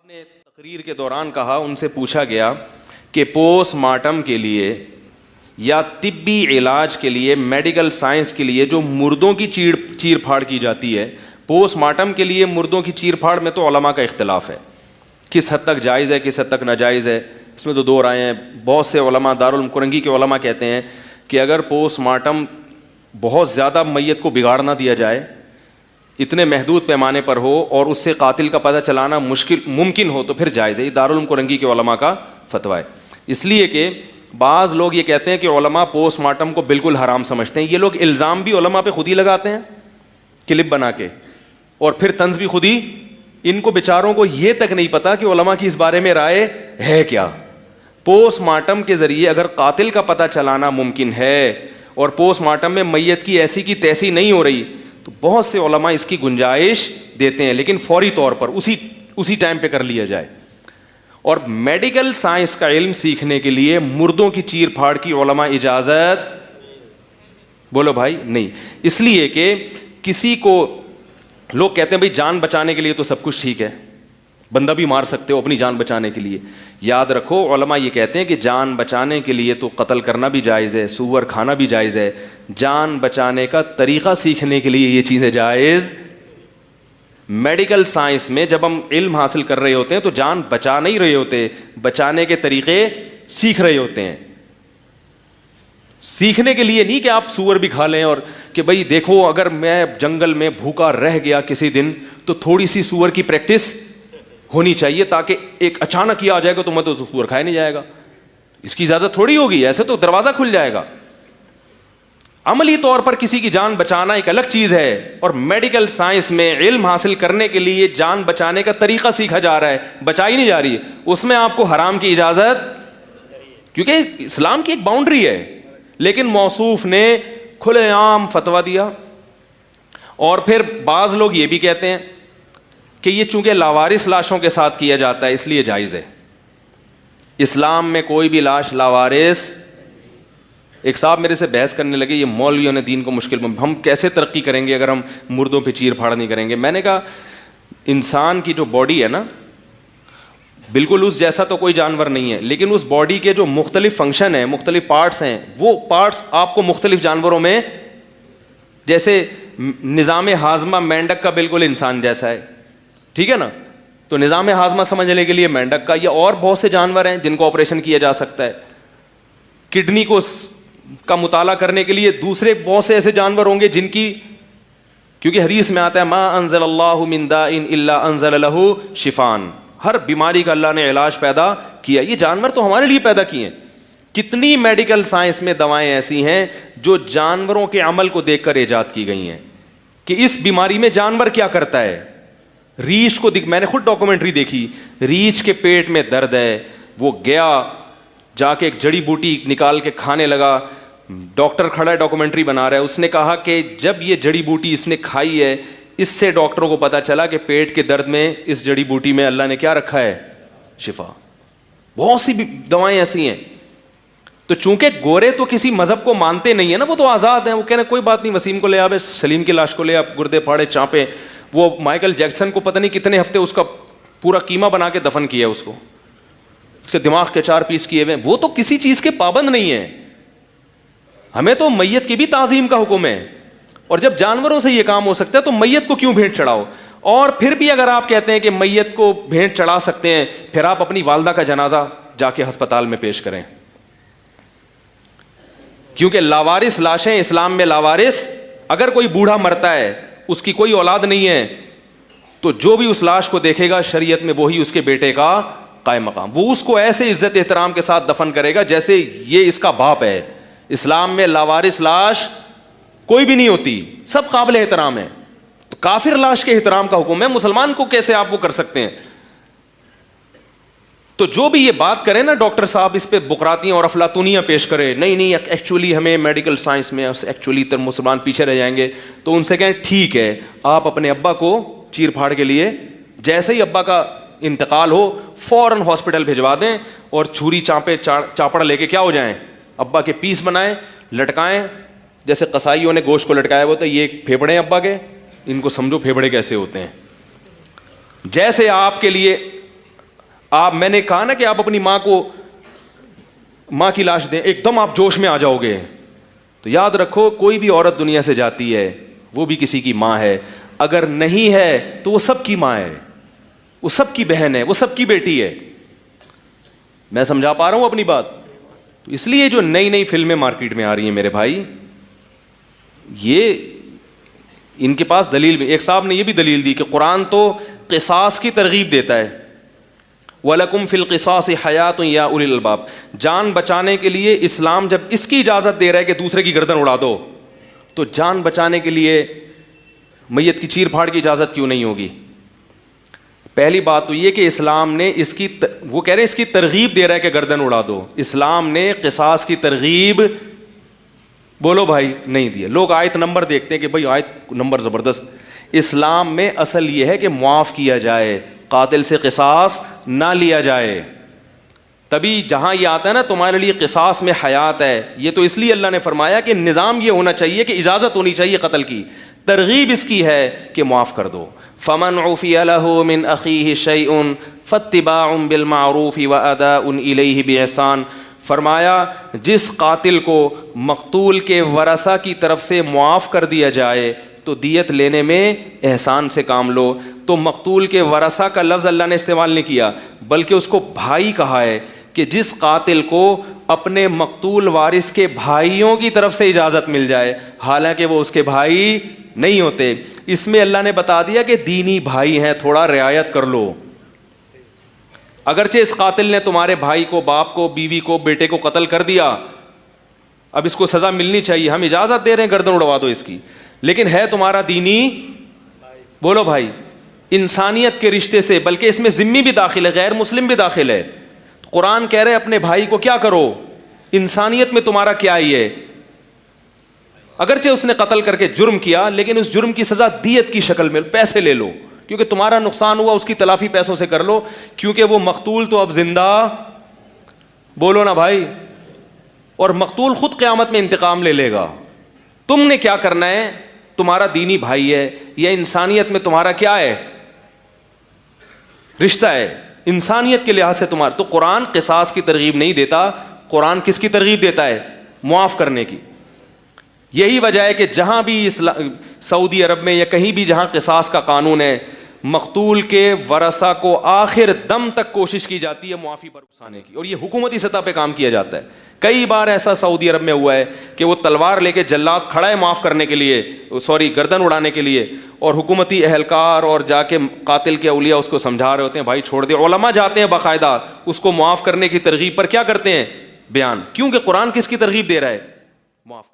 نے تقریر کے دوران کہا، ان سے پوچھا گیا کہ پوسٹ مارٹم کے لیے یا طبی علاج کے لیے، میڈیکل سائنس کے لیے جو مردوں کی چیر پھاڑ کی جاتی ہے، پوسٹ مارٹم کے لیے مردوں کی چیر پھاڑ میں تو علماء کا اختلاف ہے، کس حد تک جائز ہے، کس حد تک ناجائز ہے، اس میں تو دو رائے ہیں۔ بہت سے علماء، دارالعلوم کرنگی کے علماء کہتے ہیں کہ اگر پوسٹ مارٹم بہت زیادہ میت کو بگاڑ نہ دیا جائے، اتنے محدود پیمانے پر ہو اور اس سے قاتل کا پتہ چلانا ممکن ہو تو پھر جائز ہے۔ یہ دارالعلوم کرنگی کے علماء کا فتویٰ ہے، اس لیے کہ بعض لوگ یہ کہتے ہیں کہ علماء پوسٹ مارٹم کو بالکل حرام سمجھتے ہیں۔ یہ لوگ الزام بھی علماء پہ خود ہی لگاتے ہیں کلپ بنا کے، اور پھر طنز بھی خود ہی۔ ان کو بیچاروں کو یہ تک نہیں پتا کہ علماء کی اس بارے میں رائے ہے کیا۔ پوسٹ مارٹم کے ذریعے اگر قاتل کا پتہ چلانا ممکن ہے اور پوسٹ مارٹم میں میت کی ایسی کی تیسی نہیں ہو رہی، تو بہت سے علماء اس کی گنجائش دیتے ہیں، لیکن فوری طور پر اسی ٹائم پہ کر لیا جائے۔ اور میڈیکل سائنس کا علم سیکھنے کے لیے مردوں کی چیر پھاڑ کی علماء اجازت بولو بھائی نہیں، اس لیے کہ کسی کو لوگ کہتے ہیں بھائی جان بچانے کے لیے تو سب کچھ ٹھیک ہے، بندہ بھی مار سکتے ہو اپنی جان بچانے کے لیے۔ یاد رکھو علماء یہ کہتے ہیں کہ جان بچانے کے لیے تو قتل کرنا بھی جائز ہے، سور کھانا بھی جائز ہے، جان بچانے کا طریقہ سیکھنے کے لیے یہ چیزیں جائز۔ میڈیکل سائنس میں جب ہم علم حاصل کر رہے ہوتے ہیں تو جان بچا نہیں رہے ہوتے، بچانے کے طریقے سیکھ رہے ہوتے ہیں۔ سیکھنے کے لیے نہیں کہ آپ سور بھی کھا لیں اور کہ بھائی دیکھو اگر میں جنگل میں بھوکا رہ گیا کسی دن تو تھوڑی سی سور کی پریکٹس ہونی چاہیے، تاکہ ایک اچانک ہی آ جائے گا تو میں تو سور کھایا نہیں جائے گا، اس کی اجازت تھوڑی ہوگی، ایسے تو دروازہ کھل جائے گا۔ عملی طور پر کسی کی جان بچانا ایک الگ چیز ہے، اور میڈیکل سائنس میں علم حاصل کرنے کے لیے جان بچانے کا طریقہ سیکھا جا رہا ہے، بچائی نہیں جا رہی، اس میں آپ کو حرام کی اجازت، کیونکہ اسلام کی ایک باؤنڈری ہے، لیکن موصوف نے کھلے عام فتویٰ دیا۔ اور پھر بعض لوگ یہ بھی کہتے ہیں کہ یہ چونکہ لاوارث لاشوں کے ساتھ کیا جاتا ہے اس لیے جائز ہے۔ اسلام میں کوئی بھی لاش لاوارث۔ ایک صاحب میرے سے بحث کرنے لگے، یہ مولویوں نے دین کو مشکل میں، ہم کیسے ترقی کریں گے اگر ہم مردوں پہ چیر پھاڑ نہیں کریں گے۔ میں نے کہا انسان کی جو باڈی ہے نا، بالکل اس جیسا تو کوئی جانور نہیں ہے، لیکن اس باڈی کے جو مختلف فنکشن ہیں، مختلف پارٹس ہیں، وہ پارٹس آپ کو مختلف جانوروں میں، جیسے نظام ہاضمہ مینڈک کا بالکل انسان جیسا ہے، ٹھیک ہے نا، تو نظام ہاضمہ سمجھنے کے لیے مینڈک کا، یا اور بہت سے جانور ہیں جن کو آپریشن کیا جا سکتا ہے۔ کڈنی کو کا مطالعہ کرنے کے لیے دوسرے بہت سے ایسے جانور ہوں گے جن کی، کیونکہ حدیث میں آتا ہے ما انزل اللہ من داء الا انزل له شفاء، ہر بیماری کا اللہ نے علاج پیدا کیا۔ یہ جانور تو ہمارے لیے پیدا کیے ہیں۔ کتنی میڈیکل سائنس میں دوائیں ایسی ہیں جو جانوروں کے عمل کو دیکھ کر ایجاد کی گئی ہیں کہ اس بیماری میں جانور کیا کرتا ہے۔ ریچھ کو میں نے خود ڈاکومنٹری دیکھی، ریچھ کے پیٹ میں درد ہے، وہ گیا جا کے ایک جڑی بوٹی نکال کے کھانے لگا، ڈاکٹر کھڑا ہے ڈاکومنٹری بنا رہا ہے، اس نے کہا کہ جب یہ جڑی بوٹی اس نے کھائی ہے، اس سے ڈاکٹروں کو پتا چلا کہ پیٹ کے درد میں اس جڑی بوٹی میں اللہ نے کیا رکھا ہے، شفا۔ بہت سی دوائیں ایسی ہیں۔ تو چونکہ گورے تو کسی مذہب کو مانتے نہیں ہیں نا، وہ تو آزاد ہیں، وہ کہہ رہے ہیں کوئی بات نہیں، وسیم کو لے آوے، سلیم کی لاش کو لے آپ، گردے پھاڑے چانپے۔ وہ مائیکل جیکسن کو پتہ نہیں کتنے ہفتے اس کا پورا قیمہ بنا کے دفن کیا اس کو، اس کے دماغ کے 4 پیس کیے ہوئے، وہ تو کسی چیز کے پابند نہیں ہیں۔ ہمیں تو میت کی بھی تعظیم کا حکم ہے، اور جب جانوروں سے یہ کام ہو سکتا ہے تو میت کو کیوں بھینٹ چڑھاؤ؟ اور پھر بھی اگر آپ کہتے ہیں کہ میت کو بھینٹ چڑھا سکتے ہیں، پھر آپ اپنی والدہ کا جنازہ جا کے ہسپتال میں پیش کریں، کیونکہ لاوارث لاشیں اسلام میں لاوارث، اگر کوئی بوڑھا مرتا ہے اس کی کوئی اولاد نہیں ہے تو جو بھی اس لاش کو دیکھے گا شریعت میں وہی اس کے بیٹے کا قائم مقام، وہ اس کو ایسے عزت احترام کے ساتھ دفن کرے گا جیسے یہ اس کا باپ ہے۔ اسلام میں لاوارث لاش کوئی بھی نہیں ہوتی، سب قابل احترام ہے۔ تو کافر لاش کے احترام کا حکم ہے، مسلمان کو کیسے آپ وہ کر سکتے ہیں؟ تو جو بھی یہ بات کرے نا ڈاکٹر صاحب، اس پہ بقراتیاں اور افلاطونیاں پیش کرے، نہیں ایکچولی ہمیں میڈیکل سائنس میں ایکچولی مسلمان پیچھے رہ جائیں گے، تو ان سے کہیں ٹھیک ہے آپ اپنے ابا کو چیر پھاڑ کے لیے جیسے ہی ابا کا انتقال ہو فوراً ہاسپٹل بھجوا دیں، اور چھری چاپڑ لے کے کیا ہو جائیں، ابا کے پیس بنائیں، لٹکائیں، جیسے قصائیوں نے گوشت کو لٹکایا ہوا تو یہ پھیپڑے ہیں ابا کے، ان کو سمجھو پھیپڑے کیسے ہوتے ہیں۔ جیسے آپ کے لیے میں نے کہا نا کہ آپ اپنی ماں کی لاش دیں، ایک دم آپ جوش میں آ جاؤ گے. تو یاد رکھو کوئی بھی عورت دنیا سے جاتی ہے وہ بھی کسی کی ماں ہے، اگر نہیں ہے تو وہ سب کی ماں ہے، وہ سب کی بہن ہے، وہ سب کی بیٹی ہے. میں سمجھا پا رہا ہوں اپنی بات؟ تو اس لیے جو نئی نئی فلمیں مارکیٹ میں آ رہی ہیں میرے بھائی، یہ ان کے پاس دلیل بھی. ایک صاحب نے یہ بھی دلیل دی کہ قرآن تو قصاص کی ترغیب دیتا ہے، وَلَكُمْ فِي الْقِصَاصِ حَيَاةٌ يَا أُولِي الْأَلْبَابِ. جان بچانے کے لیے اسلام جب اس کی اجازت دے رہا ہے کہ دوسرے کی گردن اڑا دو، تو جان بچانے کے لیے میت کی چیر پھاڑ کی اجازت کیوں نہیں ہوگی؟ پہلی بات تو یہ کہ اسلام نے وہ کہہ رہے ہیں اس کی ترغیب دے رہا ہے کہ گردن اڑا دو. اسلام نے قصاص کی ترغیب بولو بھائی نہیں دیا. لوگ آیت نمبر دیکھتے ہیں کہ بھائی آیت نمبر زبردست. اسلام میں اصل یہ ہے کہ معاف کیا جائے، قاتل سے قصاص نہ لیا جائے. تبھی جہاں یہ آتا ہے نا تمہارے لیے قصاص میں حیات ہے، یہ تو اس لیے اللہ نے فرمایا کہ نظام یہ ہونا چاہیے کہ اجازت ہونی چاہیے قتل کی. ترغیب اس کی ہے کہ معاف کر دو. فمن عفی لہ من اخیہ شیء فاتباع بالمعروف واداء الیہ باحسان. فرمایا جس قاتل کو مقتول کے ورثہ کی طرف سے معاف کر دیا جائے تو دیت لینے میں احسان سے کام لو. تو مقتول کے ورثہ کا لفظ اللہ نے استعمال نہیں کیا بلکہ اس کو بھائی کہا ہے کہ جس قاتل کو اپنے مقتول وارث کے بھائیوں کی طرف سے اجازت مل جائے حالانکہ وہ اس کے بھائی نہیں ہوتے. اس میں اللہ نے بتا دیا کہ دینی بھائی ہیں، تھوڑا رعایت کر لو. اگرچہ اس قاتل نے تمہارے بھائی کو، باپ کو، بیوی کو، بیٹے کو قتل کر دیا، اب اس کو سزا ملنی چاہیے، ہم اجازت دے رہے ہیں گردن اڑوا دو اس کی، لیکن ہے تمہارا دینی بولو بھائی. انسانیت کے رشتے سے، بلکہ اس میں ذمی بھی داخل ہے، غیر مسلم بھی داخل ہے. قرآن کہہ رہے ہیں اپنے بھائی کو کیا کرو، انسانیت میں تمہارا کیا ہی ہے. اگرچہ اس نے قتل کر کے جرم کیا لیکن اس جرم کی سزا دیت کی شکل میں، پیسے لے لو، کیونکہ تمہارا نقصان ہوا اس کی تلافی پیسوں سے کر لو، کیونکہ وہ مقتول تو اب زندہ بولو نا بھائی، اور مقتول خود قیامت میں انتقام لے لے گا. تم نے کیا کرنا ہے، تمہارا دینی بھائی ہے یا انسانیت میں تمہارا کیا ہے رشتہ ہے، انسانیت کے لحاظ سے تمہارا. تو قرآن قصاص کی ترغیب نہیں دیتا، قرآن کس کی ترغیب دیتا ہے؟ معاف کرنے کی. یہی وجہ ہے کہ جہاں بھی سعودی عرب میں یا کہیں بھی جہاں قصاص کا قانون ہے، مقتول کے ورثہ کو آخر دم تک کوشش کی جاتی ہے معافی پر اکسانے کی، اور یہ حکومتی سطح پہ کام کیا جاتا ہے. کئی بار ایسا سعودی عرب میں ہوا ہے کہ وہ تلوار لے کے جلاد کھڑا ہے معاف کرنے کے لیے، گردن اڑانے کے لیے، اور حکومتی اہلکار اور جا کے قاتل کے اولیاء اس کو سمجھا رہے ہوتے ہیں بھائی چھوڑ دے. علماء جاتے ہیں باقاعدہ اس کو معاف کرنے کی ترغیب پر کیا کرتے ہیں؟ بیان. کیونکہ قرآن کس کی ترغیب دے رہا ہے؟ معاف کر.